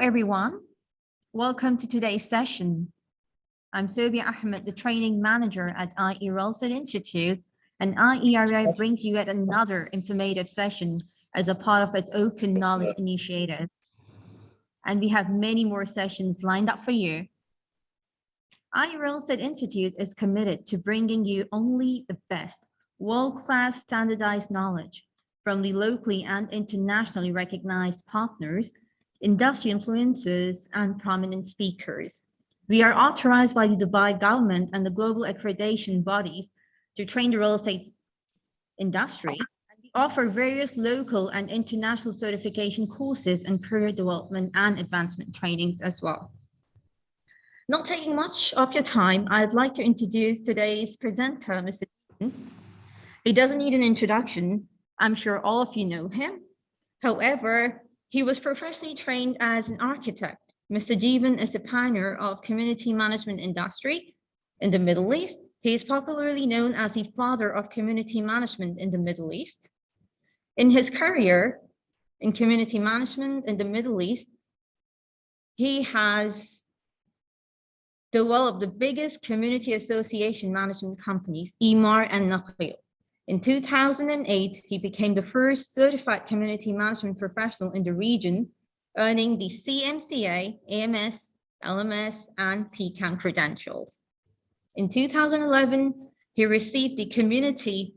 everyone. Welcome to today's session. I'm Sobia Ahmed, the training manager at IE Ralston Institute, and IERI brings you yet another informative session as a part of its Open Knowledge Initiative. And we have many more sessions lined up for you. IE Ralston Institute is committed to bringing you only the best, world-class standardized knowledge from the locally and internationally recognized partners, industry influencers, and prominent speakers. We are authorized by the Dubai government and the global accreditation bodies to train the real estate industry. And we offer various local and international certification courses and career development and advancement trainings as well. Not taking much of your time, I'd like to introduce today's presenter, Mr. Jeevan. He doesn't need an introduction. I'm sure all of you know him. However, he was professionally trained as an architect. Mr. Jeevan is the pioneer of community management industry in the Middle East. He is popularly known as the father of community management in the Middle East. In his career in community management in the Middle East, he has developed the biggest community association management companies, Emaar and Nakheel. In 2008, he became the first certified community management professional in the region, earning the Cmca, AMS, LMS, and PCAM credentials. In 2011, he received the Community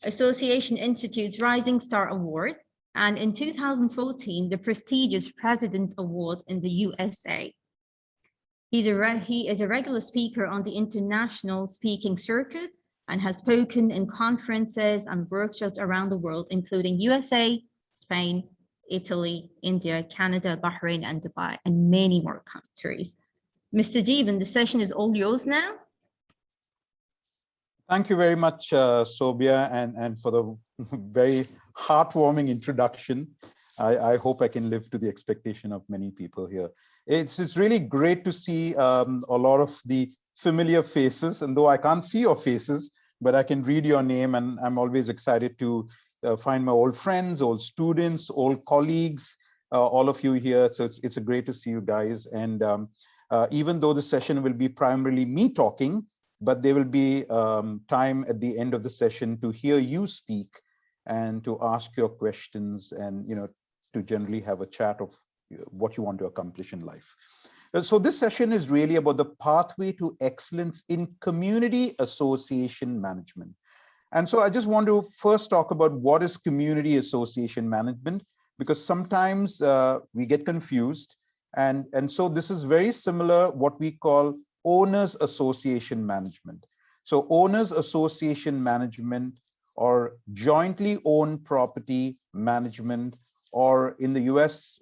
Association Institute's Rising Star Award, and in 2014, the prestigious President Award in the USA. He is a regular speaker on the international speaking circuit and has spoken in conferences and workshops around the world, including USA, Spain, Italy, India, Canada, Bahrain, and Dubai, and many more countries. Mr. Jeevan, the session is all yours now. Thank you very much, Sobia, and for the very heartwarming introduction. I hope I can live to the expectation of many people here. It's really great to see a lot of the familiar faces, and though I can't see your faces, but I can read your name, and I'm always excited to find my old friends, old students, old colleagues, all of you here. So it's great to see you guys. And even though the session will be primarily me talking, but there will be time at the end of the session to hear you speak and to ask your questions and, to generally have a chat of what you want to accomplish in life. So this session is really about the pathway to excellence in community association management. And so I just want to first talk about what is community association management, because sometimes we get confused. And so this is very similar what we call owners association management. So owners association management or jointly owned property management, or in the US,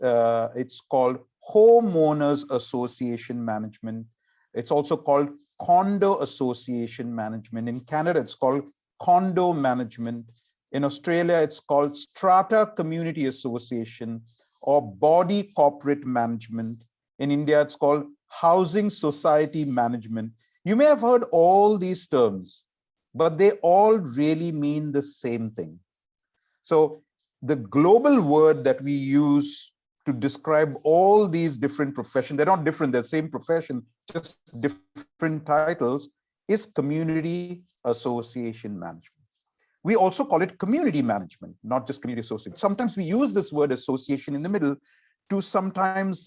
it's called homeowners association management. It's also called condo association management. In Canada, it's called condo management. In Australia, it's called strata community association or body corporate management. In India, it's called housing society management. You may have heard all these terms, but they all really mean the same thing. So the global word that we use to describe all these different professions, they're not different, they're the same profession, just different titles, is community association management. We also call it community management, not just community association. Sometimes we use this word association in the middle to sometimes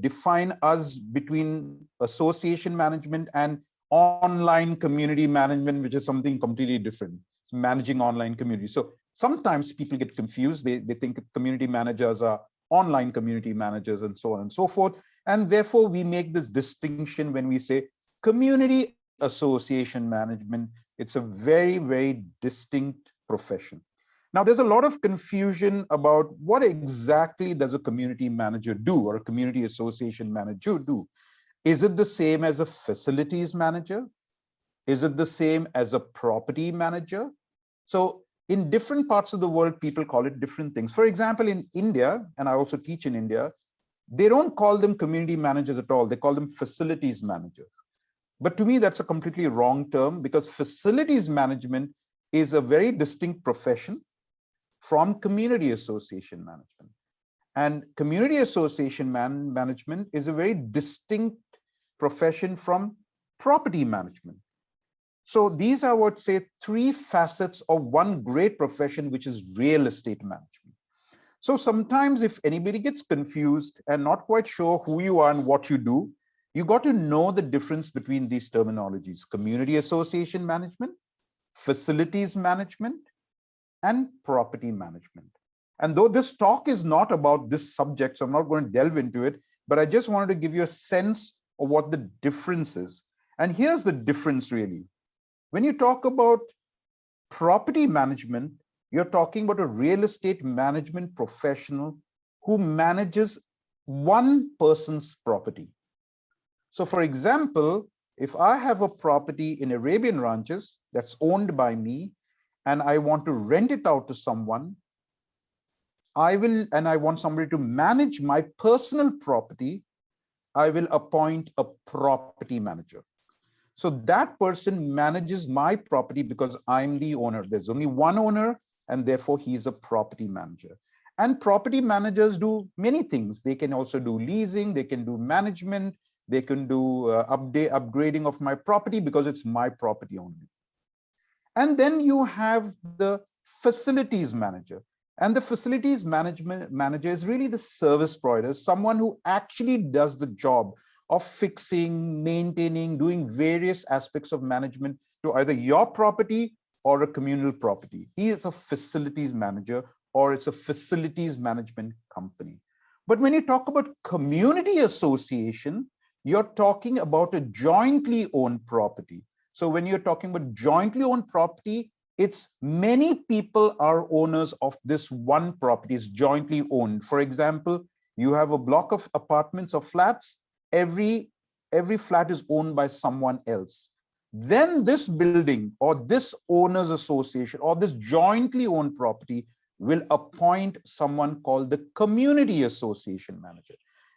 define us between association management and online community management, which is something completely different, managing online community. So sometimes people get confused. They think community managers are online community managers and so on and so forth. And therefore, we make this distinction when we say community association management. It's a very, very distinct profession. Now, there's a lot of confusion about what exactly does a community manager do or a community association manager do. Is it the same as a facilities manager? Is it the same as a property manager? So in different parts of the world, people call it different things. For example, in India, and I also teach in India, they don't call them community managers at all. They call them facilities managers. But to me, that's a completely wrong term, because facilities management is a very distinct profession from community association management. And community association management is a very distinct profession from property management. So these are, I would say, three facets of one great profession, which is real estate management. So sometimes if anybody gets confused and not quite sure who you are and what you do, you got to know the difference between these terminologies: community association management, facilities management, and property management. And though this talk is not about this subject, so I'm not going to delve into it, but I just wanted to give you a sense of what the difference is. And here's the difference really. When you talk about property management, you're talking about a real estate management professional who manages one person's property. So for example, if I have a property in Arabian Ranches that's owned by me and I want to rent it out to someone, I want somebody to manage my personal property, I will appoint a property manager. So that person manages my property because I'm the owner. There's only one owner, and therefore he's a property manager. And property managers do many things. They can also do leasing, they can do management, they can do upgrading of my property because it's my property only. And then you have the facilities manager. And the facilities manager is really the service provider, someone who actually does the job of fixing, maintaining, doing various aspects of management to either your property or a communal property. He is a facilities manager, or it's a facilities management company. But when you talk about community association, you're talking about a jointly owned property. So when you're talking about jointly owned property, it's many people are owners of this one property. It's jointly owned. For example, you have a block of apartments or flats. Every flat is owned by someone else. Then this building or this owners association or this jointly owned property will appoint someone called the community association manager.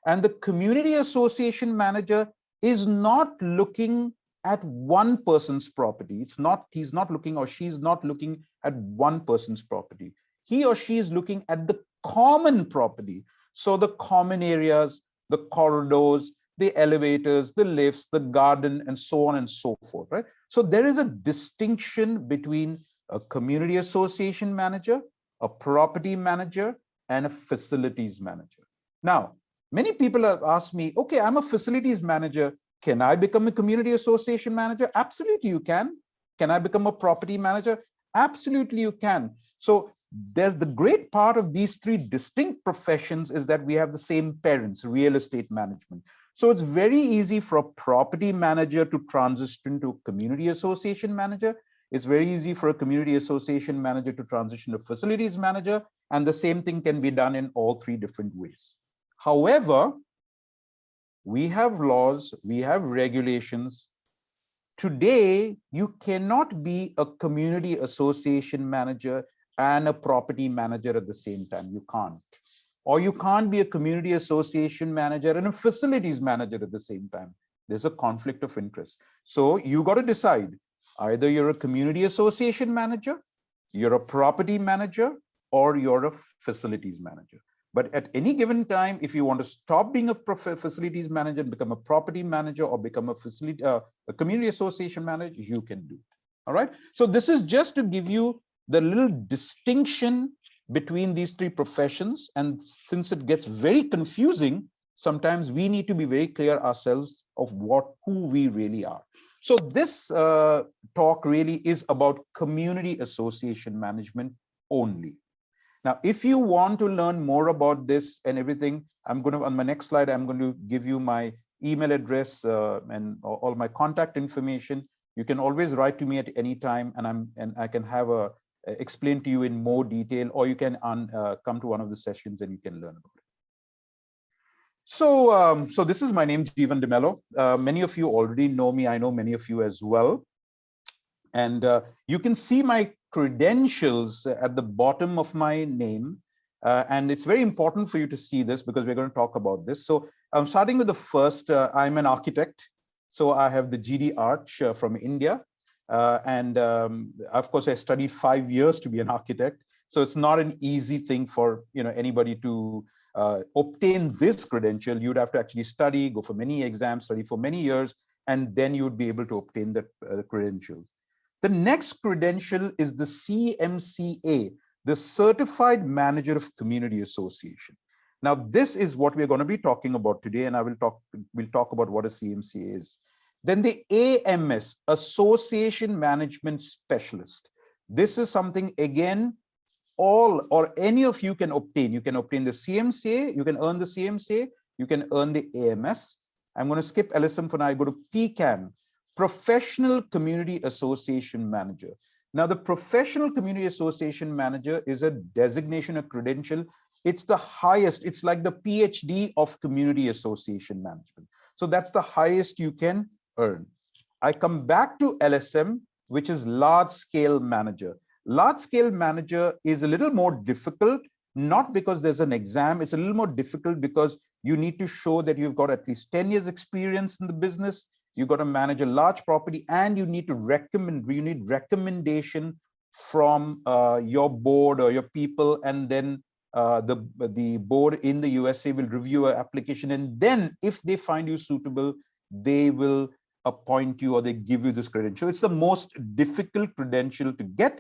And the community association manager is not looking at one person's property. He's not looking, or she's not looking at one person's property. He or she is looking at the common property. So the common areas, the corridors, the elevators, the lifts, the garden, and so on and so forth, right? So there is a distinction between a community association manager, a property manager, and a facilities manager. Now, many people have asked me, okay, I'm a facilities manager. Can I become a community association manager? Absolutely, you can. Can I become a property manager? Absolutely, you can. So there's the great part of these three distinct professions is that we have the same parents, real estate management. So it's very easy for a property manager to transition to a community association manager. It's very easy for a community association manager to transition to facilities manager. And the same thing can be done in all three different ways. However, we have laws, we have regulations. Today, you cannot be a community association manager and a property manager at the same time. You can't. Or you can't be a community association manager and a facilities manager at the same time. There's a conflict of interest. So you got to decide, either you're a community association manager, you're a property manager, or you're a facilities manager. But at any given time, if you want to stop being a facilities manager and become a property manager, or become a community association manager, you can do it. All right. So this is just to give you the little distinction between these three professions. And since it gets very confusing, sometimes we need to be very clear ourselves of who we really are. So this talk really is about community association management only. Now, if you want to learn more about this and everything, I'm going to, on my next slide, I'm going to give you my email address and all my contact information. You can always write to me at any time, and I can have explain to you in more detail, or you can come to one of the sessions and you can learn about it. So this is my name, Jeevan D'Mello. Many of you already know me. I know many of you as well. And you can see my credentials at the bottom of my name. And it's very important for you to see this because we're going to talk about this. So I'm starting with the first. I'm an architect. So I have the GD Arch from India. Of course, I studied 5 years to be an architect. So it's not an easy thing for anybody to obtain this credential, you'd have to actually study, go for many exams, study for many years, and then you would be able to obtain that credential. The next credential is the Cmca, the Certified Manager of Community Association. Now, this is what we're going to be talking about today, and we'll talk about what a Cmca is. Then the AMS, Association Management Specialist. This is something, again, all or any of you can obtain. You can obtain the Cmca, you can earn the Cmca, you can earn the AMS. I'm going to skip LSM for now. I go to PCAM, Professional Community Association Manager. Now, the Professional Community Association Manager is a designation, a credential. It's the highest. It's like the PhD of Community Association Management. So that's the highest you can earn. I come back to LSM, which is Large Scale Manager. Large Scale Manager is a little more difficult, not because there's an exam. It's a little more difficult because you need to show that you've got at least 10 years experience in the business. You've got to manage a large property, and you need recommendation from your board or your people, and then the board in the USA will review an application, and then if they find you suitable, they will appoint you or they give you this credential. It's the most difficult credential to get,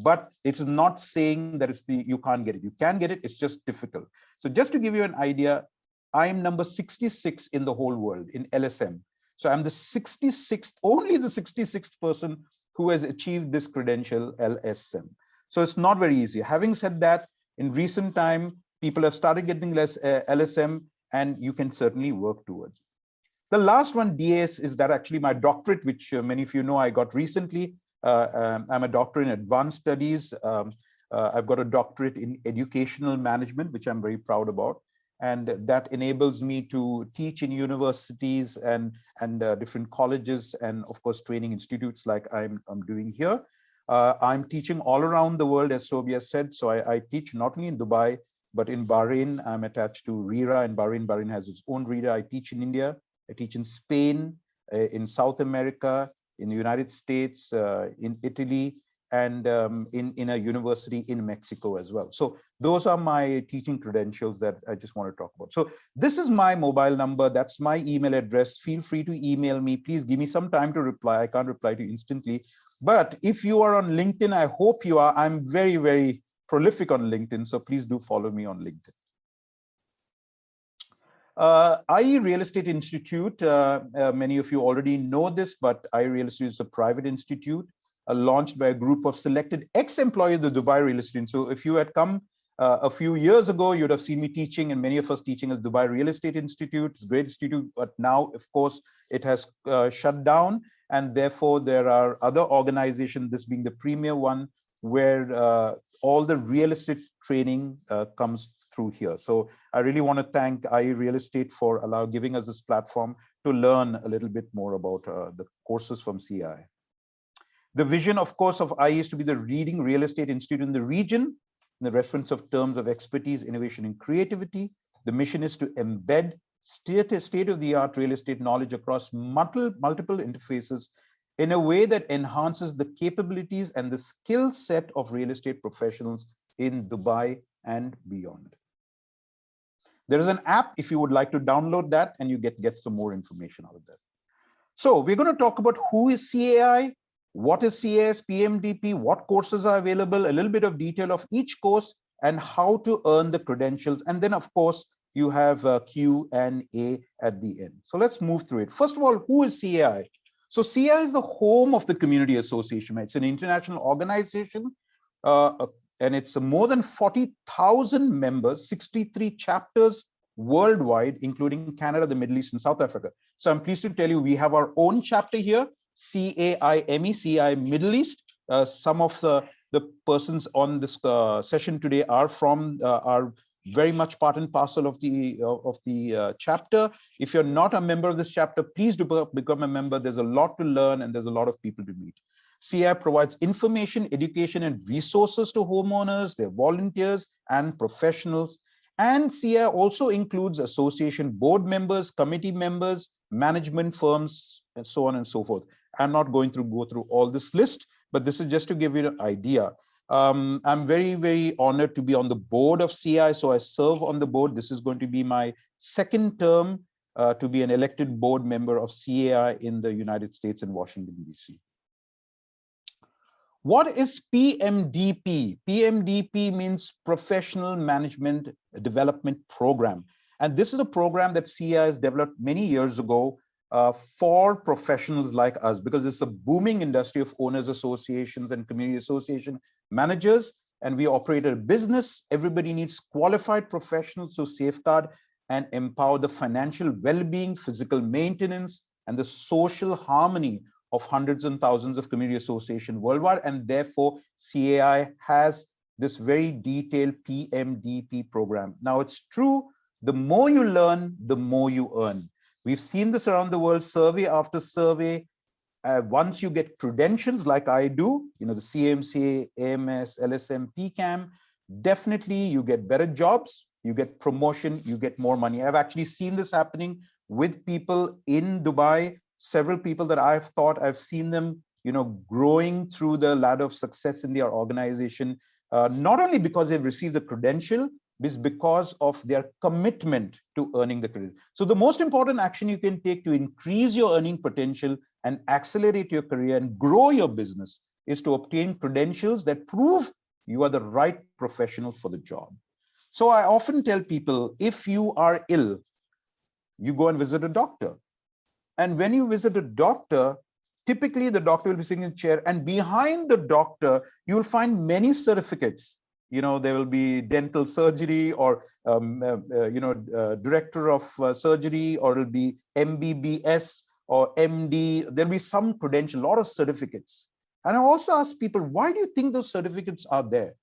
but it's not saying that you can't get it. You can get it, it's just difficult. So just to give you an idea, I'm number 66 in the whole world in LSM. So I'm the 66th, only the 66th person who has achieved this credential, LSM. So it's not very easy. Having said that, in recent time, people have started getting less LSM, and you can certainly work towards it. The last one, DAS, is that actually my doctorate, which many of you know I got recently. I'm a doctor in advanced studies. I've got a doctorate in educational management, which I'm very proud about. And that enables me to teach in universities and different colleges, and of course training institutes like I'm doing here. I'm teaching all around the world, as Sobia said. So I teach not only in Dubai, but in Bahrain. I'm attached to RERA in Bahrain. Bahrain has its own RERA. I teach in India. I teach in Spain, in South America, in the United States, in Italy, and in a university in Mexico as well. So those are my teaching credentials that I just want to talk about. So this is my mobile number. That's my email address. Feel free to email me. Please give me some time to reply. I can't reply to you instantly. But if you are on LinkedIn, I hope you are. I'm very, very prolific on LinkedIn. So please do follow me on LinkedIn. IE Real Estate Institute, many of you already know this, but IE Real Estate is a private institute launched by a group of selected ex-employees of the Dubai Real Estate. So if you had come a few years ago, you'd have seen me teaching, and many of us teaching at Dubai Real Estate Institute. It's a great institute, but now, of course, it has shut down, and therefore there are other organizations, this being the premier one, where all the real estate training comes through here. So I really want to thank IE Real Estate for giving us this platform to learn a little bit more about the courses from CI. The vision, of course, of IE is to be the leading real estate institute in the region, in the reference of terms of expertise, innovation, and creativity. The mission is to embed state-of-the-art real estate knowledge across multiple interfaces in a way that enhances the capabilities and the skill set of real estate professionals in Dubai and beyond. There is an app if you would like to download that, and you get some more information out of that. So we're going to talk about who is CAI, what is CAS, PMDP, what courses are available, a little bit of detail of each course, and how to earn the credentials. And then, of course, you have Q&A at the end. So let's move through it. First of all, who is CAI? So CAI is the home of the community association. It's an international organization, and it's more than 40,000 members, 63 chapters worldwide, including Canada, the Middle East, and South Africa. So I'm pleased to tell you we have our own chapter here, CAIME, CAI Middle East. Some of the persons on this session today are very much part and parcel of the chapter. If you're not a member of this chapter, please do become a member. There's a lot to learn, and there's a lot of people to meet. CI provides information, education, and resources to homeowners, their volunteers, and professionals. And CI also includes association board members, committee members, management firms, and so on and so forth. I'm not going to go through all this list, but this is just to give you an idea. I'm very, very honored to be on the board of CI. So I serve on the board. This is going to be my second term to be an elected board member of CAI in the United States in Washington, DC. What is PMDP? PMDP means Professional Management Development Program. And this is a program that CI has developed many years ago for professionals like us, because it's a booming industry of owners associations and community association managers. And we operate a business. Everybody needs qualified professionals to safeguard and empower the financial well-being, physical maintenance, and the social harmony of hundreds and thousands of community associations worldwide. And therefore, CAI has this very detailed PMDP program. Now, it's true, the more you learn, the more you earn. We've seen this around the world, survey after survey. Once you get credentials like I do, the Cmca, AMS, LSM, PCAM, definitely you get better jobs, you get promotion, you get more money. I've actually seen this happening with people in Dubai. Several people that I've thought I've seen them, growing through the ladder of success in their organization, not only because they've received the credential, but because of their commitment to earning the credit. So the most important action you can take to increase your earning potential and accelerate your career and grow your business is to obtain credentials that prove you are the right professional for the job. So I often tell people, if you are ill, you go and visit a doctor. And when you visit a doctor, typically the doctor will be sitting in a chair, and behind the doctor, you will find many certificates. There will be dental surgery or, director of surgery, or it'll be MBBS or MD. There'll be some credential, a lot of certificates. And I also ask people, why do you think those certificates are there?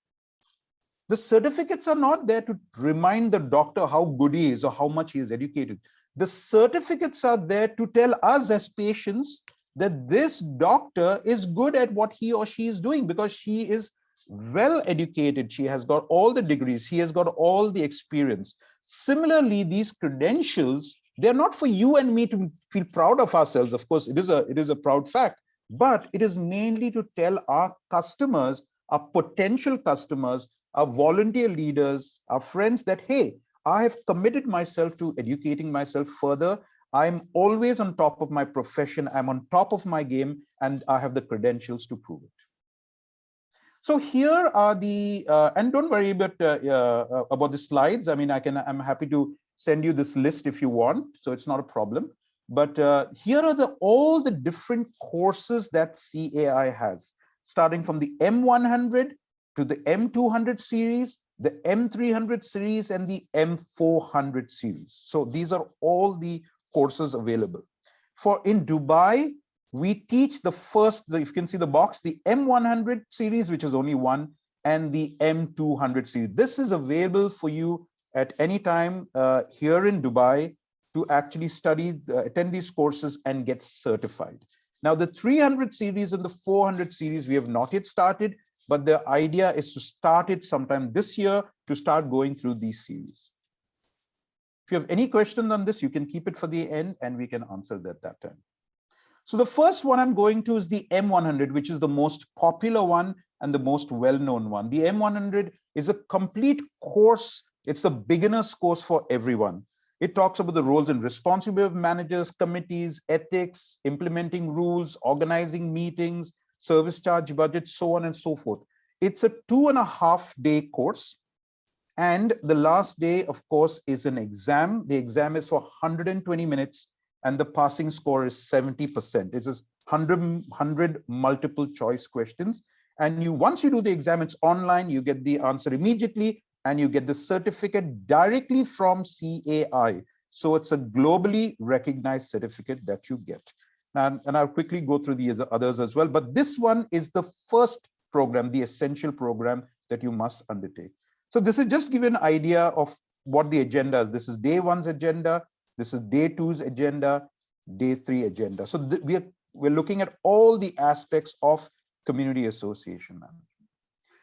The certificates are not there to remind the doctor how good he is or how much he is educated. The certificates are there to tell us as patients that this doctor is good at what he or she is doing, because she is well educated. She has got all the degrees. He has got all the experience. Similarly, these credentials, they're not for you and me to feel proud of ourselves. Of course, it is a proud fact, but it is mainly to tell our customers, our potential customers, our volunteer leaders, our friends that, hey, I have committed myself to educating myself further. I'm always on top of my profession. I'm on top of my game, and I have the credentials to prove it. So here are the, and don't worry about the slides. I mean, I'm happy to send you this list if you want, so it's not a problem. But here are all the different courses that CAI has, starting from the M100 to the M200 series, the M300 series, and the M400 series. So these are all the courses available. In Dubai, we teach the first, if you can see the box, the M100 series, which is only one, and the M200 series. This is available for you at any time here in Dubai to actually study, attend these courses and get certified. Now, the 300 series and the 400 series, we have not yet started, but the idea is to start it sometime this year to start going through these series. If you have any questions on this, you can keep it for the end and we can answer that at that time. So the first one I'm going to is the M100, which is the most popular one and the most well-known one. The M100 is a complete course. It's the beginner's course for everyone. It talks about the roles and responsibilities of managers, committees, ethics, implementing rules, organizing meetings, service charge budgets, so on and so forth. It's a 2.5-day course. And the last day, of course, is an exam. The exam is for 120 minutes and the passing score is 70%. It is 100 multiple choice questions. And once you do the exam, it's online, you get the answer immediately and you get the certificate directly from CAI. So it's a globally recognized certificate that you get. And I'll quickly go through the others as well. But this one is the first program, the essential program that you must undertake. So this is just give you an idea of what the agenda is. This is day one's agenda. This is day two's agenda, day three agenda. So we're looking at all the aspects of community association management.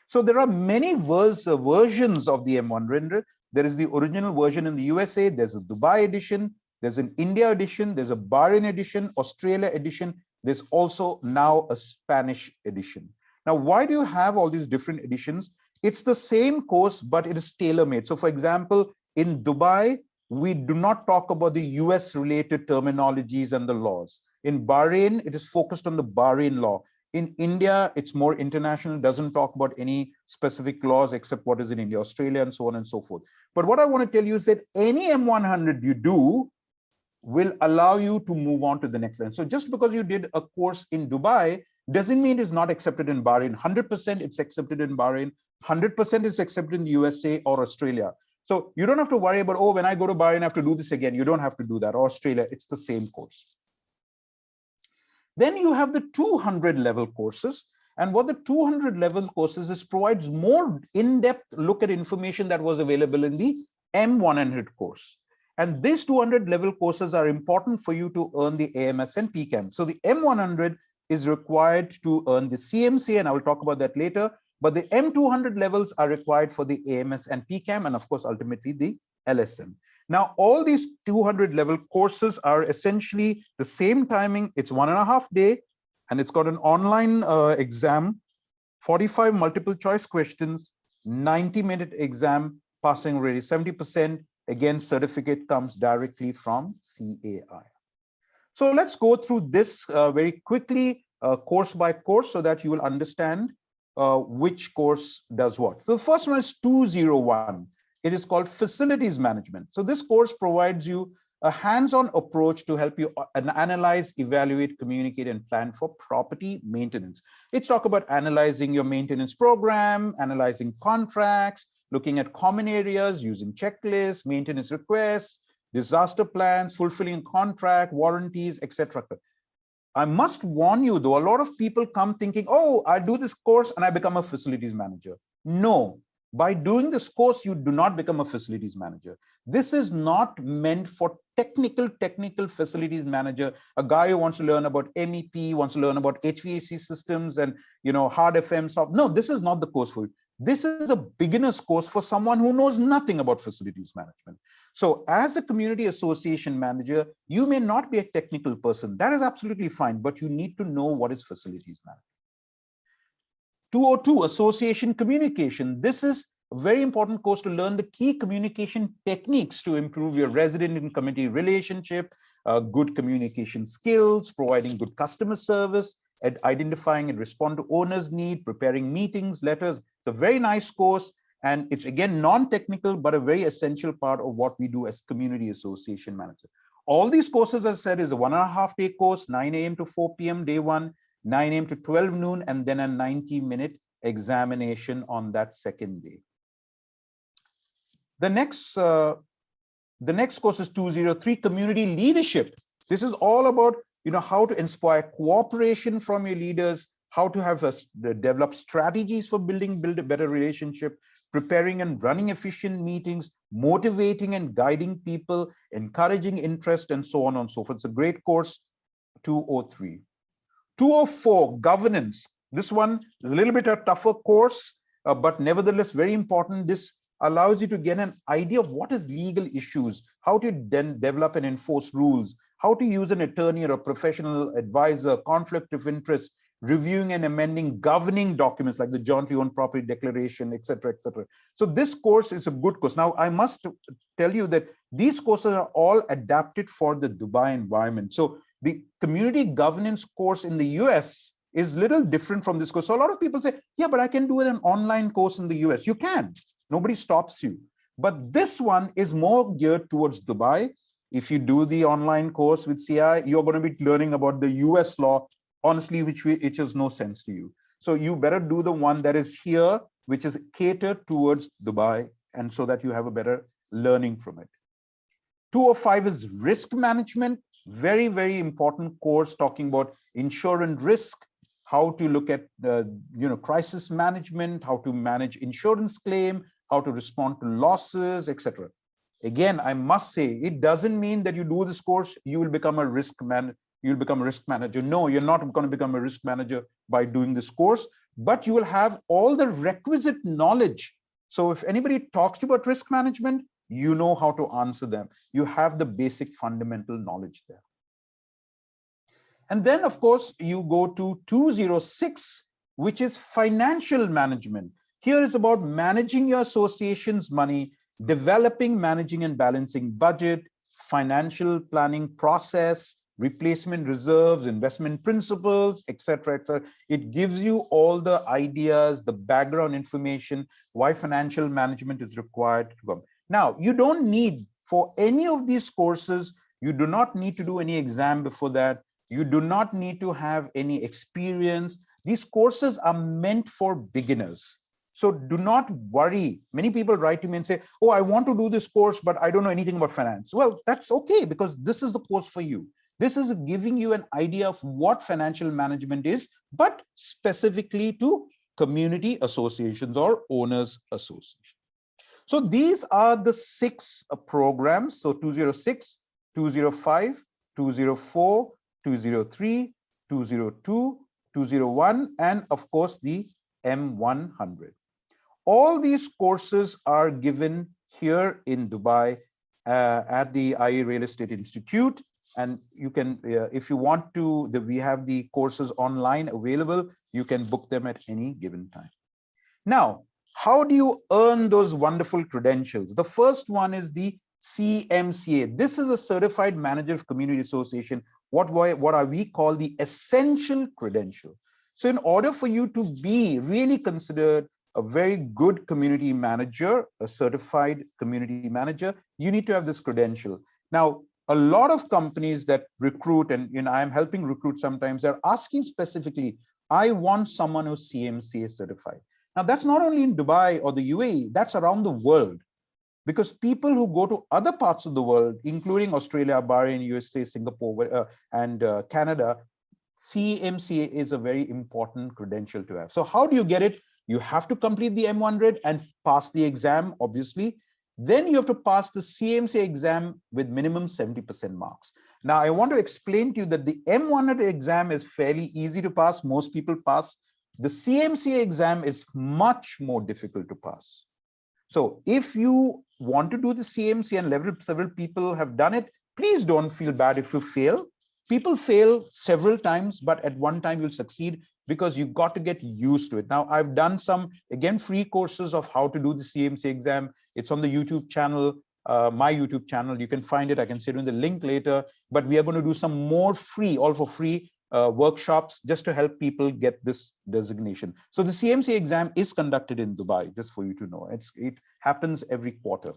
So there are many versions of the M100. There is the original version in the USA. There's a Dubai edition. There's an India edition. There's a Bahrain edition, Australia edition. There's also now a Spanish edition. Now, why do you have all these different editions? It's the same course, but it is tailor-made. So for example, in Dubai, we do not talk about the US related terminologies and the laws. In Bahrain, it is focused on the Bahrain law. In India, it's more international, doesn't talk about any specific laws except what is in India, Australia, and so on and so forth. But what I want to tell you is that any M100 you do will allow you to move on to the next line. So just because you did a course in Dubai doesn't mean it's not accepted in Bahrain. 100% it's accepted in Bahrain. 100% it's accepted in the USA or Australia. So you don't have to worry about, oh, when I go to Bahrain, I have to do this again. You don't have to do that. Or Australia, it's the same course. Then you have the 200 level courses. And what the 200 level courses is provides more in-depth look at information that was available in the M100 course. And these 200 level courses are important for you to earn the AMS and PCAM. So the M100 is required to earn the CMCA, and I will talk about that later. But the M200 levels are required for the AMS and PCAM, and of course, ultimately the LSM. Now, all these 200 level courses are essentially the same timing. It's 1.5 days, and it's got an online exam, 45 multiple choice questions, 90-minute exam, passing rate is 70%. Again, certificate comes directly from CAI. So let's go through this very quickly, course by course, so that you will understand which course does what. So the first one is 201. It is called Facilities Management. So this course provides you a hands-on approach to help you analyze, evaluate, communicate, and plan for property maintenance. It's talk about analyzing your maintenance program, analyzing contracts, looking at common areas, using checklists, maintenance requests, disaster plans, fulfilling contract, warranties, etc. I must warn you, though, a lot of people come thinking, oh, I do this course and I become a facilities manager. No, by doing this course, you do not become a facilities manager. This is not meant for technical facilities manager, a guy who wants to learn about MEP, wants to learn about HVAC systems and hard FM software. No, this is not the course for you. This is a beginner's course for someone who knows nothing about facilities management. So as a community association manager, you may not be a technical person. That is absolutely fine, but you need to know what is facilities management. 202, association communication. This is a very important course to learn the key communication techniques to improve your resident and community relationship, good communication skills, providing good customer service, at identifying and respond to owners' need, preparing meetings, letters. It's a very nice course. And it's, again, non-technical, but a very essential part of what we do as community association manager. All these courses, as I said, is a 1.5 day course, 9 a.m. to 4 p.m. day one, 9 a.m. to 12 noon, and then a 90-minute examination on that second day. The next course is 203, community leadership. This is all about how to inspire cooperation from your leaders, how to have develop strategies for build a better relationship, preparing and running efficient meetings, motivating and guiding people, encouraging interest, and so on and so forth. It's a great course. 203. 204, governance. This one is a little bit a tougher course, but nevertheless very important. This allows you to get an idea of what is legal issues, how to then develop and enforce rules, how to use an attorney or a professional advisor, conflict of interest, reviewing and amending governing documents like the jointly owned property declaration, etc., etc. So this course is a good course. Now, I must tell you that these courses are all adapted for the Dubai environment. So the community governance course in the US is a little different from this course. So a lot of people say, yeah, but I can do an online course in the US. You can. Nobody stops you. But this one is more geared towards Dubai. If you do the online course with CI, you're going to be learning about the US law, honestly, which has no sense to you. So you better do the one that is here, which is catered towards Dubai, and so that you have a better learning from it. 205 is risk management. Very, very important course talking about insurance risk, how to look at crisis management, how to manage insurance claim, how to respond to losses, etc. Again, I must say, it doesn't mean that you do this course, you will become a risk manager. You'll become a risk manager. No, you're not going to become a risk manager by doing this course, but you will have all the requisite knowledge. So if anybody talks to you about risk management, you know how to answer them. You have the basic fundamental knowledge there. And then, of course, you go to 206, which is financial management. Here is about managing your association's money, developing, managing, and balancing budget, financial planning process, replacement reserves, investment principles, etc., etc. It gives you all the ideas, the background information, why financial management is required to go. Now, you don't need, for any of these courses, you do not need to do any exam before that. You do not need to have any experience. These courses are meant for beginners. So do not worry. Many people write to me and say, oh, I want to do this course, but I don't know anything about finance. Well, that's okay, because this is the course for you. This is giving you an idea of what financial management is, but specifically to community associations or owners associations. So these are the 6 programs. So 206, 205, 204, 203, 202, 201, and of course the M100. All these courses are given here in Dubai at the IE Real Estate Institute. And you can, if you want to, we have the courses online available. You can book them at any given time. Now, how do you earn those wonderful credentials? The first one is the Cmca. This is a Certified Manager of Community Association, what we call the essential credential. So in order for you to be really considered a very good community manager, a certified community manager, you need to have this credential. Now, a lot of companies that recruit, and I'm helping recruit sometimes, they're asking specifically, I want someone who's Cmca certified. Now, that's not only in Dubai or the UAE, that's around the world. Because people who go to other parts of the world, including Australia, Bahrain, USA, Singapore, and Canada, Cmca is a very important credential to have. So how do you get it? You have to complete the M100 and pass the exam, obviously. Then you have to pass the Cmca exam with minimum 70% marks. Now, I want to explain to you that the M100 exam is fairly easy to pass. Most people pass. The Cmca exam is much more difficult to pass. So if you want to do the Cmca, and several people have done it, please don't feel bad if you fail. People fail several times, but at one time you'll succeed, because you've got to get used to it. Now, I've done some, again, free courses of how to do the Cmca exam. It's on the YouTube channel, my YouTube channel. You can find it. I can send you the link later. But we are going to do some more free, all for free, workshops just to help people get this designation. So the Cmca exam is conducted in Dubai, just for you to know. It happens every quarter,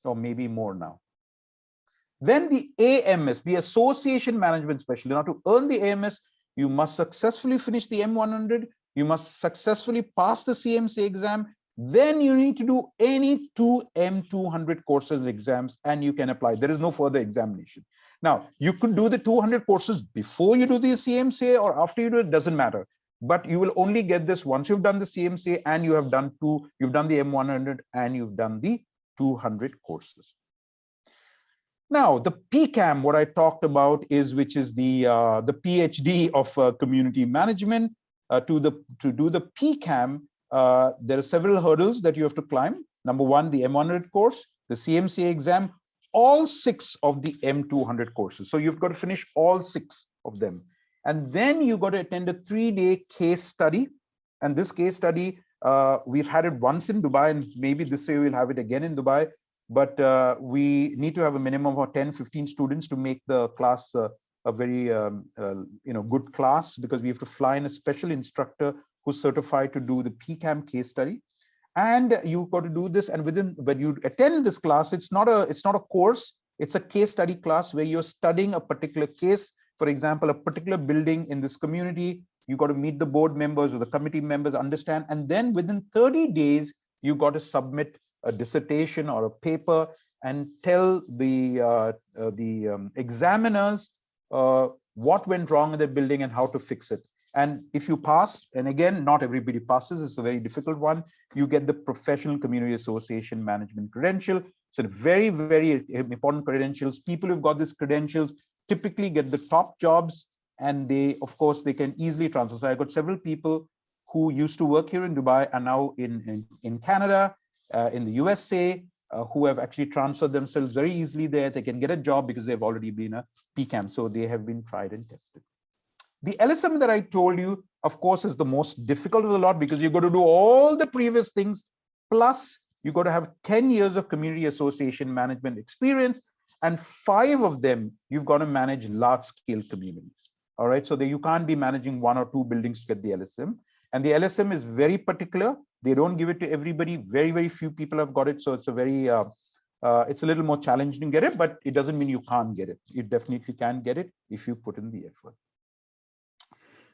or maybe more now. Then the AMS, the Association Management Specialist. Now, to earn the AMS, you must successfully finish the M100. You must successfully pass the Cmca exam. Then you need to do any 2 M200 courses exams, and you can apply. There is no further examination. Now, you could do the 200 courses before you do the Cmca or after you do it, doesn't matter. But you will only get this once you've done the Cmca and you have done you've done the M100 and you've done the 200 courses. Now, the PCAM, what I talked about is, which is the PhD of community management. To do the PCAM, there are several hurdles that you have to climb. Number one, the M100 course, the Cmca exam, all 6 of the M200 courses. So you've got to finish all 6 of them. And then you got to attend a 3-day case study. And this case study, we've had it once in Dubai, and maybe this year we'll have it again in Dubai. But we need to have a minimum of 10, 15 students to make the class a very good class, because we have to fly in a special instructor who's certified to do the PCAM case study. And you've got to do this, and when you attend this class, it's not a course, it's a case study class where you're studying a particular case. For example, a particular building in this community, you got to meet the board members or the committee members, understand, and then within 30 days, you got to submit a dissertation or a paper and tell the examiners what went wrong in the building and how to fix it. And if you pass, and again, not everybody passes, it's a very difficult one, you get the Professional Community Association Management Credential. So very, very important credentials. People who've got these credentials typically get the top jobs, and they, of course, they can easily transfer. So I got several people who used to work here in Dubai are now in Canada, in the USA, who have actually transferred themselves very easily there. They can get a job because they've already been a PCAM. So they have been tried and tested. The LSM that I told you, of course, is the most difficult of the lot because you've got to do all the previous things, plus you've got to have 10 years of community association management experience, and 5 of them, you've got to manage large-scale communities. All right, so that you can't be managing 1 or 2 buildings to get the LSM. And the LSM is very particular. They don't give it to everybody. Very, very few people have got it. So it's a very, it's a little more challenging to get it, but it doesn't mean you can't get it. You definitely can get it if you put in the effort.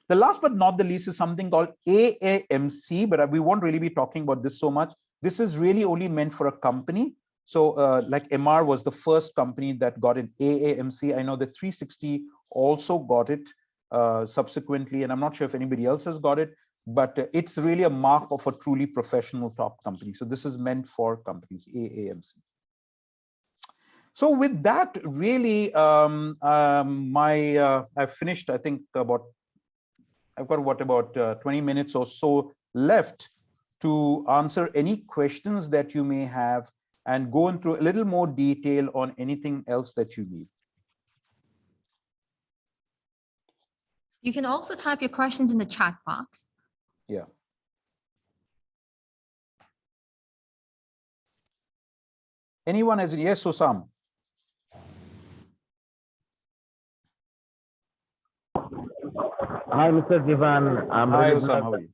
The last but not the least is something called AAMC, but we won't really be talking about this so much. This is really only meant for a company. So like MR was the first company that got an AAMC. I know that 360 also got it subsequently, and I'm not sure if anybody else has got it, but it's really a mark of a truly professional top company. So this is meant for companies, AAMC. So with that, really, I've finished, I think, I've got what, about 20 minutes or so left to answer any questions that you may have and go into a little more detail on anything else that you need. You can also type your questions in the chat box. Yeah. Anyone has, yes, Osam? Hi, Mr. Jeevan. I'm Hi, really Osam, glad how are you?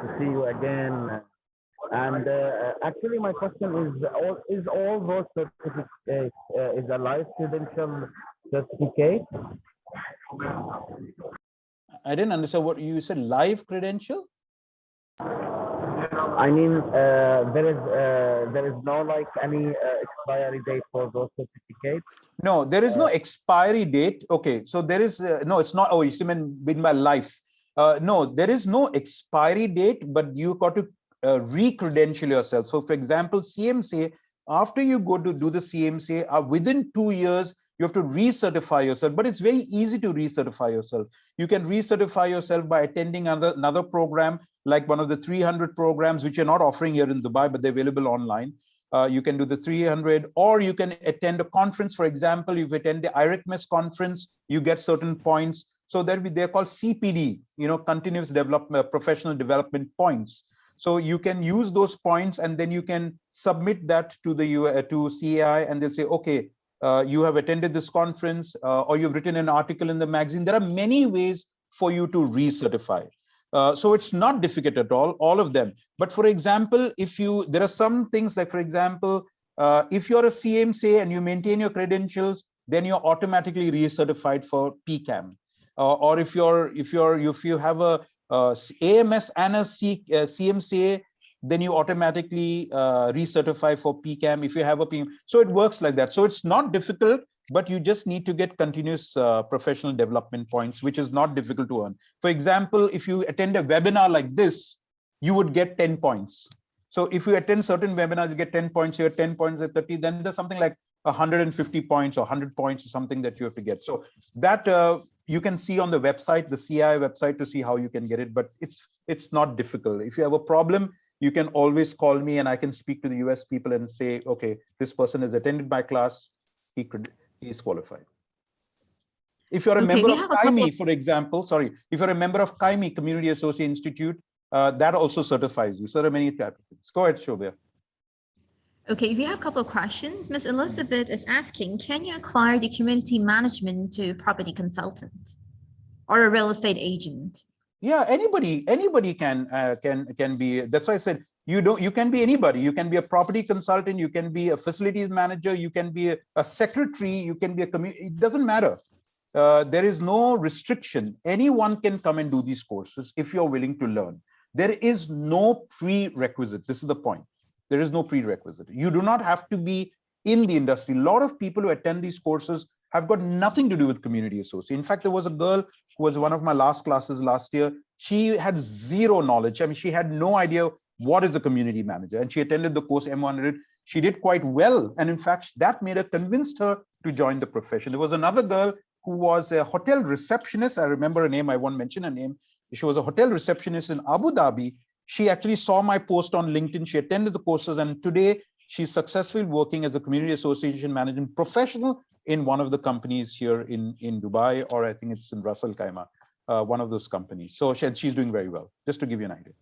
to see you again. And actually, my question is all those certificates is a live credential certificate? I didn't understand what you said. Live credential? I mean, there is no like any expiry date for those certificates. No, there is no expiry date. Okay, so there is no. It's not. Oh, you mean by life? No, there is no expiry date, but you got to re-credential yourself. So, for example, CMCA. After you go to do the CMCA, within 2 years, you have to recertify yourself. But it's very easy to recertify yourself. You can recertify yourself by attending another program, like one of the 300 programs, which you're not offering here in Dubai, but they're available online. You can do the 300, or you can attend a conference. For example, if you attend the IRECMES conference, you get certain points. So they're called CPD, continuous development, professional development points. So you can use those points, and then you can submit that to the to CAI, and they'll say, okay, you have attended this conference, or you've written an article in the magazine. There are many ways for you to recertify. So it's not difficult at all of them. But for example, there are some things like, for example, if you're a CMCA and you maintain your credentials, then you're automatically recertified for PCAM. Or if you have a AMS and a CMCA, then you automatically recertify for PCAM if you have a PCAM. So it works like that. So it's not difficult, but you just need to get continuous professional development points, which is not difficult to earn. For example, if you attend a webinar like this, you would get 10 points. So if you attend certain webinars, you get 10 points here, 10 points at 30, then there's something like 150 points or 100 points or something that you have to get. So that you can see on the website, the CI website, to see how you can get it, but it's not difficult. If you have a problem, you can always call me and I can speak to the US people and say, okay, this person has attended my class, he is qualified. If you're a member of Cmca, for example, if you're a member of Cmca, Community Associate Institute, that also certifies you. So there are many types of things. Go ahead, Shobya. Okay, if you have a couple of questions, Ms. Elizabeth is asking, can you acquire the community management to property consultant or a real estate agent? Yeah, anybody can be. That's why I said you can be anybody. You can be a property consultant, you can be a facilities manager, you can be a secretary, you can be a community. It doesn't matter. There is no restriction. Anyone can come and do these courses if you're willing to learn. There is no prerequisite. This is the point. There is no prerequisite. You do not have to be in the industry. A lot of people who attend these courses have got nothing to do with community association. In fact, there was a girl who was one of my last classes last year. She had zero knowledge. I mean, she had no idea what is a community manager, and she attended the course M100. She did quite well, and in fact, that convinced her to join the profession. There was another girl who was a hotel receptionist. I remember her name. I won't mention her name. She was a hotel receptionist in Abu Dhabi. She actually saw my post on LinkedIn. She attended the courses, and today she's successfully working as a community association management professional in one of the companies here in Dubai, or I think it's in Ras Al Khaimah, one of those companies. So she's doing very well, just to give you an idea.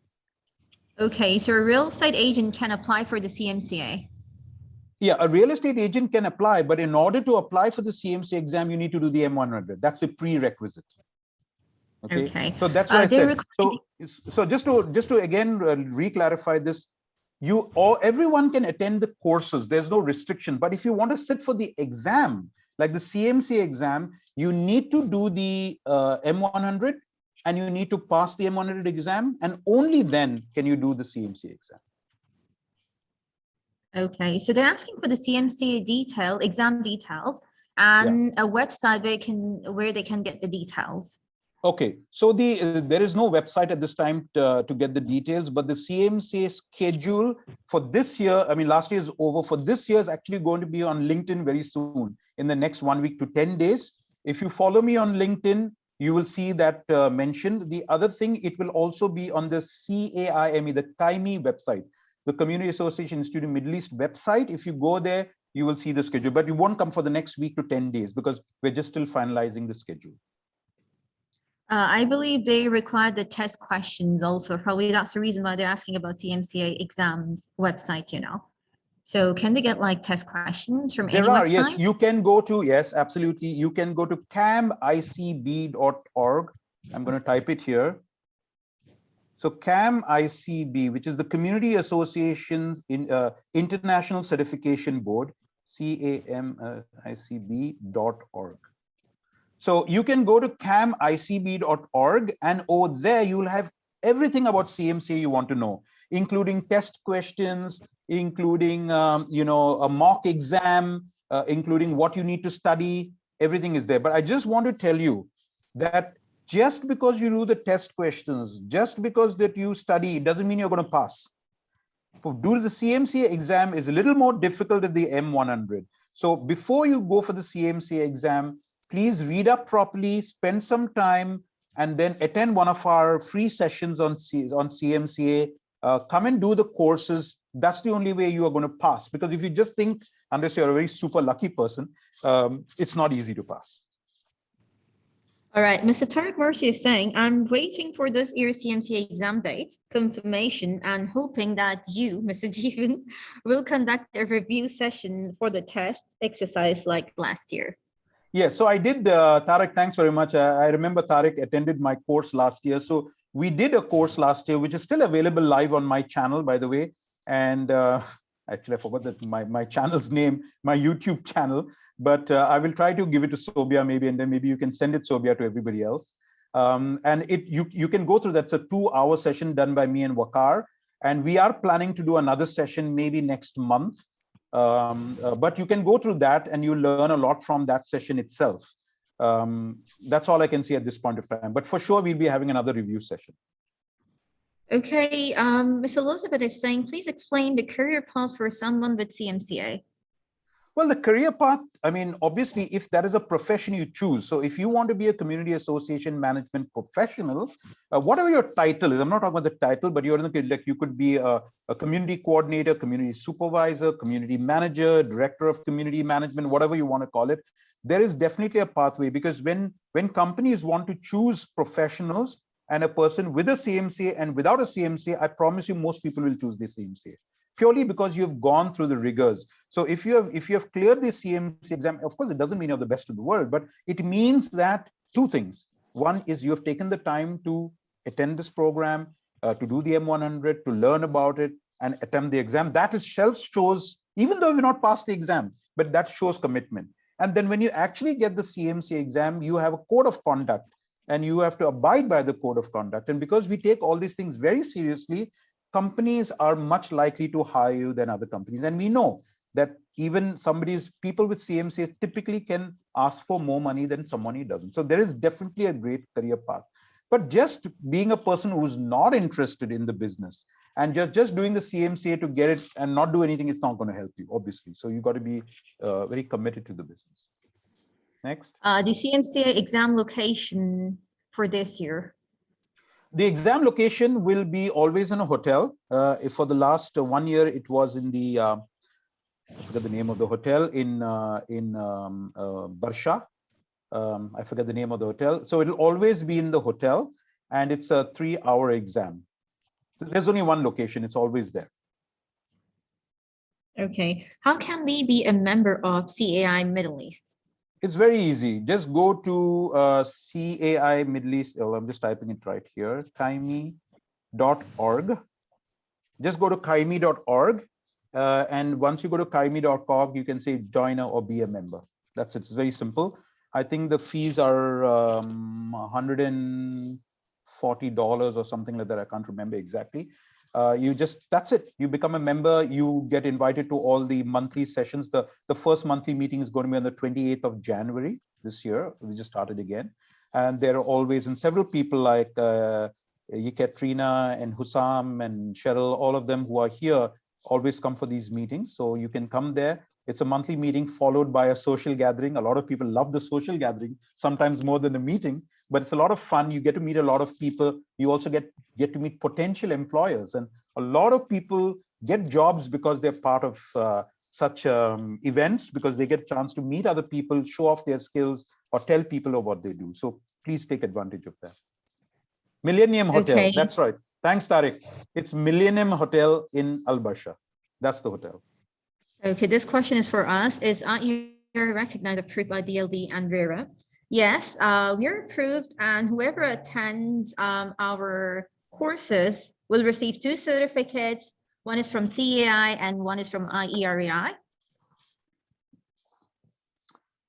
Okay, so a real estate agent can apply for the CMCA. Yeah, a real estate agent can apply, but in order to apply for the CMCA exam, you need to do the M100. That's a prerequisite. Okay. So that's what I said. So just to again re-clarify this, everyone can attend the courses. There's no restriction. But if you want to sit for the exam, like the CMCA exam, you need to do the M100 and you need to pass the M100 exam, and only then can you do the CMCA exam. Okay, so they're asking for the CMCA exam details, and a website where they can get the details. Okay, so there is no website at this time to get the details, but the CMCA schedule for this year, I mean, last year is over. For this year is actually going to be on LinkedIn very soon, in the next 1 week to 10 days. If you follow me on LinkedIn, you will see that mentioned. The other thing, it will also be on the CAIME, the Cmca website, the Community Association Institute of Middle East website. If you go there, you will see the schedule, but you won't come for the next week to 10 days because we're just still finalizing the schedule. I believe they require the test questions also. Probably that's the reason why they're asking about CMCA exams website, you know. So can they get like test questions from any website? Yes, you can go to, yes, absolutely. You can go to camicb.org. I'm going to type it here. So CAMICB, which is the Community Association International Certification Board, camicb.org. So you can go to camicb.org, and over there you will have everything about CMCA you want to know, including test questions, including a mock exam, including what you need to study. Everything is there. But I just want to tell you that just because you do the test questions, just because that you study, it doesn't mean you're going to pass. To do the CMCA exam is a little more difficult than the M100. So before you go for the CMCA exam, please read up properly, spend some time, and then attend one of our free sessions on CMCA. Come and do the courses. That's the only way you are going to pass. Because if you just think, unless you're a very super lucky person, it's not easy to pass. All right, Mr. Tariq Mercy is saying, I'm waiting for this year's CMCA exam date confirmation and hoping that you, Mr. Jeevan, will conduct a review session for the test exercise like last year. Yes, so I did, Tariq, thanks very much. I remember Tariq attended my course last year. So we did a course last year, which is still available live on my channel, by the way. And actually, I forgot that my channel's name, my YouTube channel, but I will try to give it to Sobia maybe, and then maybe you can send it, Sobia, to everybody else. And you can go through, that's a 2-hour session done by me and Waqar. And we are planning to do another session maybe next month. But you can go through that and you learn a lot from that session itself. That's all I can say at this point of time. But for sure, we'll be having another review session. Okay, Ms. Elizabeth is saying, please explain the career path for someone with CMCA. Well, the career path, I mean, obviously, if that is a profession you choose. So if you want to be a community association management professional, whatever your title is, I'm not talking about the title, but you're in the, like, you could be a community coordinator, community supervisor, community manager, director of community management, whatever you want to call it. There is definitely a pathway, because when companies want to choose professionals and a person with a CMCA and without a CMCA, I promise you most people will choose the CMCA. Purely because you've gone through the rigors. So if you have cleared the CMCA exam, of course, it doesn't mean you're the best in the world, but it means that two things. One is you have taken the time to attend this program, to do the M100, to learn about it and attempt the exam. That itself shows, even though you've not passed the exam, but that shows commitment. And then when you actually get the CMCA exam, you have a code of conduct and you have to abide by the code of conduct. And because we take all these things very seriously, companies are much likely to hire you than other companies. And we know that even people with CMCA typically can ask for more money than someone who doesn't. So there is definitely a great career path. But just being a person who's not interested in the business and just doing the CMCA to get it and not do anything, it's not going to help you, obviously. So you've got to be very committed to the business. Next. The CMCA exam location for this year. The exam location will be always in a hotel. For the last 1 year, it was in the I forget the name of the hotel in Barsha. I forget the name of the hotel. So it'll always be in the hotel, and it's a 3-hour exam. So there's only one location. It's always there. Okay. How can we be a member of CAI Middle East? It's very easy. Just go to CAI Middle East. Oh, I'm just typing it right here. Cmca.org. Just go to cmca.org. And once you go to cmca.org, you can say join or be a member. That's it. It's very simple. I think the fees are $140 or something like that. I can't remember exactly. That's it. You become a member. You get invited to all the monthly sessions. The first monthly meeting is going to be on the 28th of January this year. We just started again. And there are always, and several people like Yekaterina and Hussam and Cheryl, all of them who are here always come for these meetings. So you can come there. It's a monthly meeting followed by a social gathering. A lot of people love the social gathering, sometimes more than the meeting, but it's a lot of fun. You get to meet a lot of people. You also get to meet potential employers. And a lot of people get jobs because they're part of such events, because they get a chance to meet other people, show off their skills, or tell people of what they do. So please take advantage of that. Millennium Hotel. Okay. That's right. Thanks, Tariq. It's Millennium Hotel in Al Barsha. That's the hotel. Okay, this question is for us. Is IER recognized, approved by DLD and RERA? Yes, we are approved, and whoever attends our courses will receive 2 certificates. One is from CAI and one is from IERAI.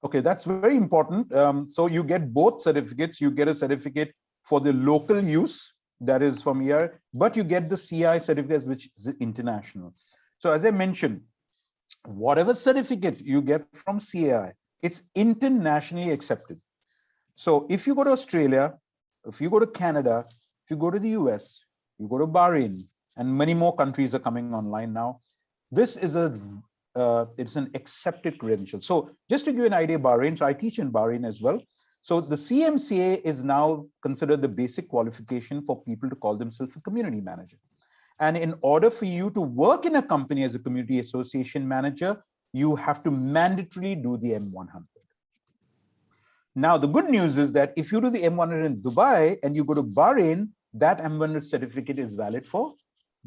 Okay, that's very important. So you get both certificates. You get a certificate for the local use, that is from here, but you get the CI certificate, which is international. So as I mentioned, whatever certificate you get from CAI, it's internationally accepted. So if you go to Australia, if you go to Canada, if you go to the US, you go to Bahrain, and many more countries are coming online now, this is it's an accepted credential. So just to give you an idea, Bahrain, so I teach in Bahrain as well. So the CMCA is now considered the basic qualification for people to call themselves a community manager. And in order for you to work in a company as a community association manager, you have to mandatorily do the M100. Now, the good news is that if you do the M100 in Dubai and you go to Bahrain, that M100 certificate is valid for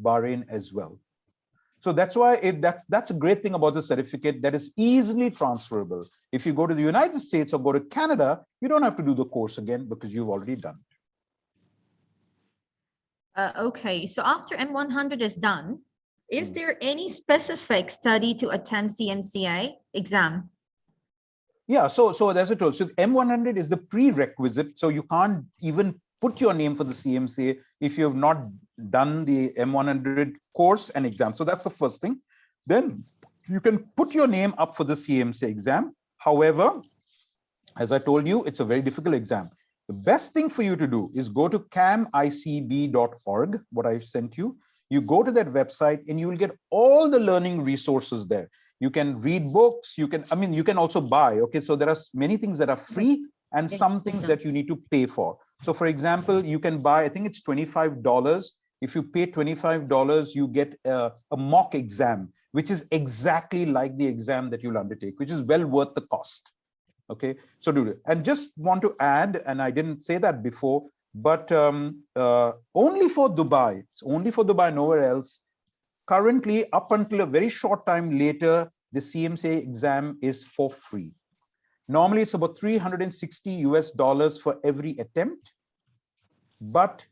Bahrain as well. So that's why that's a great thing about the certificate, that is easily transferable. If you go to the United States or go to Canada, you don't have to do the course again because you've already done it. Okay, so after M100 is done, is there any specific study to attend CMCA exam? Yeah, so as I told, so M100 is the prerequisite. So you can't even put your name for the CMCA if you have not done the M100 course and exam. So that's the first thing. Then you can put your name up for the CMCA exam. However, as I told you, it's a very difficult exam. The best thing for you to do is go to camicb.org, what I've sent you. You go to that website and you will get all the learning resources there. You can read books, you can also buy. Okay, so there are many things that are free and some things that you need to pay for. So for example, you can buy, I think it's $25. If you pay $25, you get a mock exam, which is exactly like the exam that you'll undertake, which is well worth the cost. Okay, so do it. And just want to add, and I didn't say that before, but only for Dubai, it's only for Dubai, nowhere else. Currently, up until a very short time later, the CMCA exam is for free. Normally, it's about $360 for every attempt. But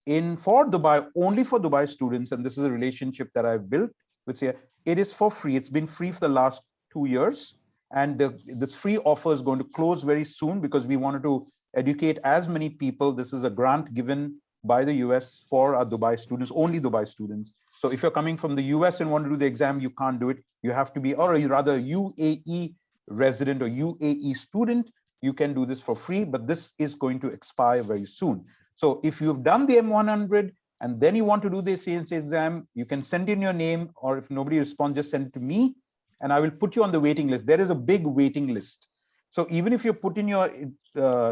for Dubai, only for Dubai students, and this is a relationship that I've built with CMCA, it is for free. It's been free for the last 2 years. And this free offer is going to close very soon because we wanted to educate as many people. This is a grant given by the US for our Dubai students, only Dubai students. So if you're coming from the US and want to do the exam, you can't do it. You have to be, or rather UAE resident or UAE student, you can do this for free, but this is going to expire very soon. So if you've done the M100 and then you want to do the CMCA exam, you can send in your name, or if nobody responds, just send it to me and I will put you on the waiting list. There is a big waiting list. So even if you put in your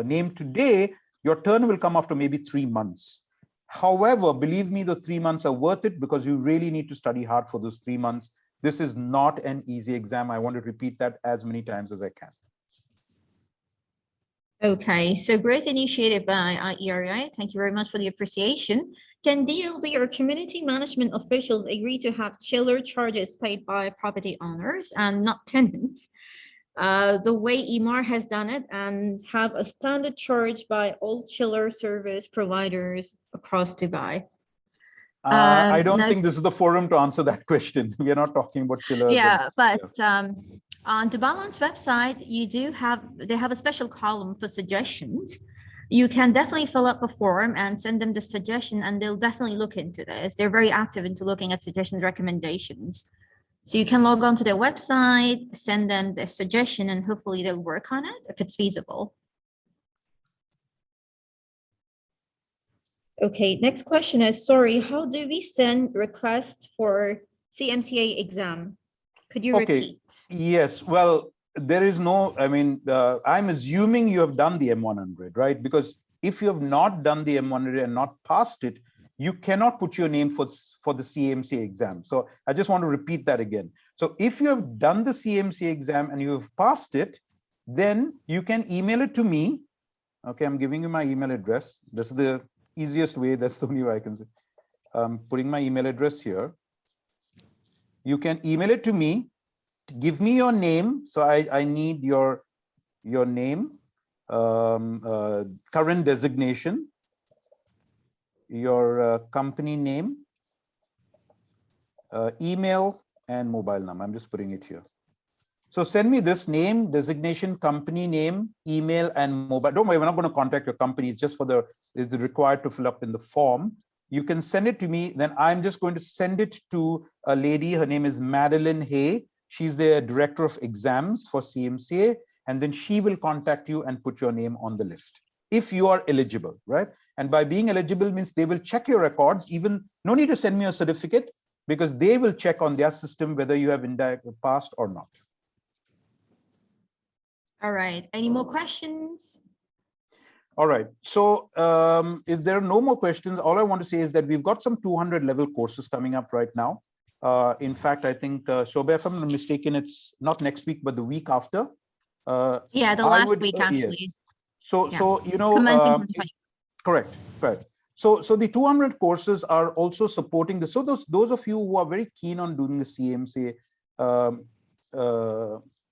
name today, your turn will come after maybe 3 months. However, believe me, the 3 months are worth it because you really need to study hard for those 3 months. This is not an easy exam. I want to repeat that as many times as I can. Okay, so great initiative by IERI. Thank you very much for the appreciation. Can DLD or community management officials agree to have chiller charges paid by property owners and not tenants? The way EMAR has done it, and have a standard charge by all chiller service providers across Dubai. I don't no, think this is the forum to answer that question. We are not talking about chillers. Yeah, but on the Balance website, they have a special column for suggestions. You can definitely fill up a form and send them the suggestion, and they'll definitely look into this. They're very active into looking at suggestions, recommendations. So you can log on to their website, send them the suggestion, and hopefully they'll work on it if it's feasible. Okay, next question is, sorry, how do we send requests for CMCA exam? Could you repeat? Yes, well, there is no, I mean, I'm assuming you have done the M100, right? Because if you have not done the M100 and not passed it, you cannot put your name for the CMCA exam. So I just want to repeat that again. So if you have done the CMCA exam and you have passed it, then you can email it to me. Okay, I'm giving you my email address. This is the easiest way. That's the only way I can say. I'm putting my email address here. You can email it to me. Give me your name. So I need your name, current designation, your company name, email, and mobile number. I'm just putting it here. So send me this name, designation, company name, email, and mobile. Don't worry, we're not going to contact your company. It's just for it's required to fill up in the form. You can send it to me. Then I'm just going to send it to a lady. Her name is Madeline Hay. She's the director of exams for CMCA. And then she will contact you and put your name on the list if you are eligible, right? And by being eligible means they will check your records. Even no need to send me a certificate, because they will check on their system whether you have passed or not. All right. Any more questions? All right. So if there are no more questions, all I want to say is that we've got some 200 level courses coming up right now. In fact, I think, Shobha, if I'm not mistaken, it's not next week, but the week after. Yeah, the last week, actually. Yes. So, Yeah. so you know, correct. So the 200 courses are also supporting this. So those of you who are very keen on doing the CMCA,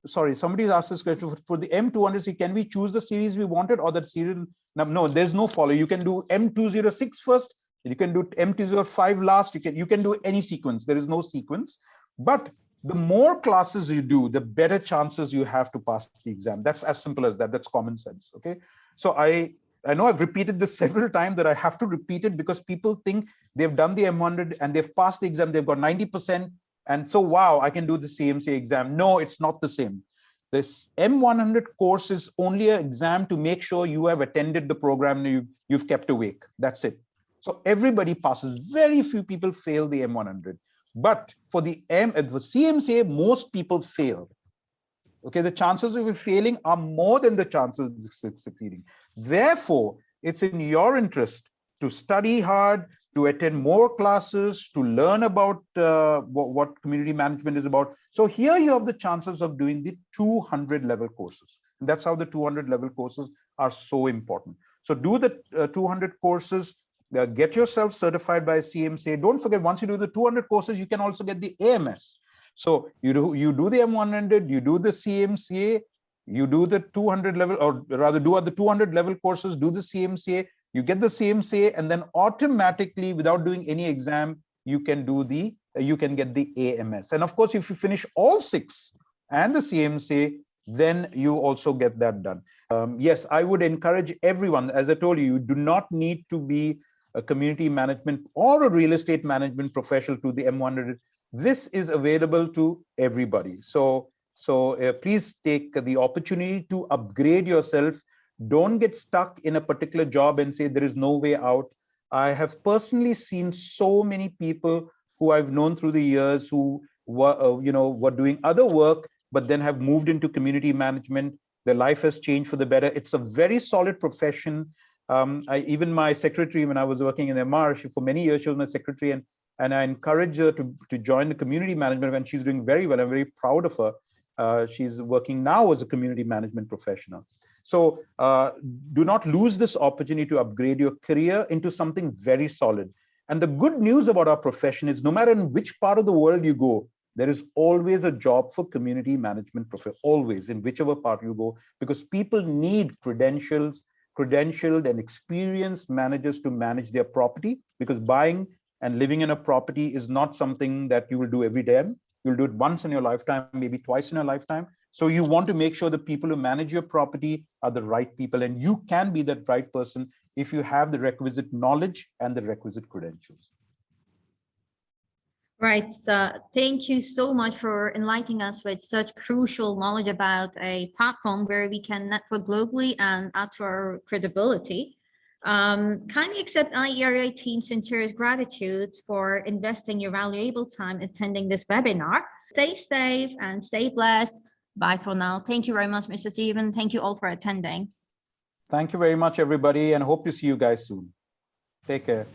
sorry, somebody's asked this question for the M200. Can we choose the series we wanted or that serial? No, there's no follow. You can do M206 first. You can do M205 last. You can do any sequence. There is no sequence. But the more classes you do, the better chances you have to pass the exam. That's as simple as that. That's common sense. Okay. So I know I've repeated this several times, that I have to repeat it because people think they've done the M100 and they've passed the exam. They've got 90%. And so, wow, I can do the CMCA exam. No, it's not the same. This M100 course is only an exam to make sure you have attended the program and you've kept awake. That's it. So everybody passes. Very few people fail the M100. But for the CMCA, most people fail. Okay, the chances of you failing are more than the chances of succeeding. Therefore, it's in your interest to study hard, to attend more classes, to learn about what community management is about. So here you have the chances of doing the 200 level courses. And that's how the 200 level courses are so important. So do the 200 courses, get yourself certified by CMCA. Don't forget, once you do the 200 courses, you can also get the AMS. So you do the M100, you do the CMCA, you do the 200 level, or rather do the 200 level courses, do the CMCA, you get the CMCA, and then automatically, without doing any exam, you can get the AMS. And of course, if you finish all 6 and the CMCA, then you also get that done. Yes, I would encourage everyone. As I told you, you do not need to be a community management or a real estate management professional to the M100. This is available to everybody. So please take the opportunity to upgrade yourself. Don't get stuck in a particular job and say there is no way out. I have personally seen so many people who I've known through the years who were doing other work, but then have moved into community management. Their life has changed for the better. It's a very solid profession. Even my secretary, when I was working in MR, for many years, she was my secretary, and and I encourage her to join the community management, and she's doing very well. I'm very proud of her. She's working now as a community management professional. So do not lose this opportunity to upgrade your career into something very solid. And the good news about our profession is no matter in which part of the world you go, there is always a job for community management professional, always, in whichever part you go, because people need credentialed and experienced managers to manage their property, because buying and living in a property is not something that you will do every day. You'll do it once in your lifetime, maybe twice in your lifetime. So you want to make sure the people who manage your property are the right people, and you can be that right person if you have the requisite knowledge and the requisite credentials. Right. Thank you so much for enlightening us with such crucial knowledge about a platform where we can network globally and add to our credibility. Kindly accept IERA team's sincerest gratitude for investing your valuable time attending this webinar. Stay safe and stay blessed. Bye for now. Thank you very much, Mr. Jeevan. Thank you all for attending. Thank you very much, everybody, and hope to see you guys soon. Take care.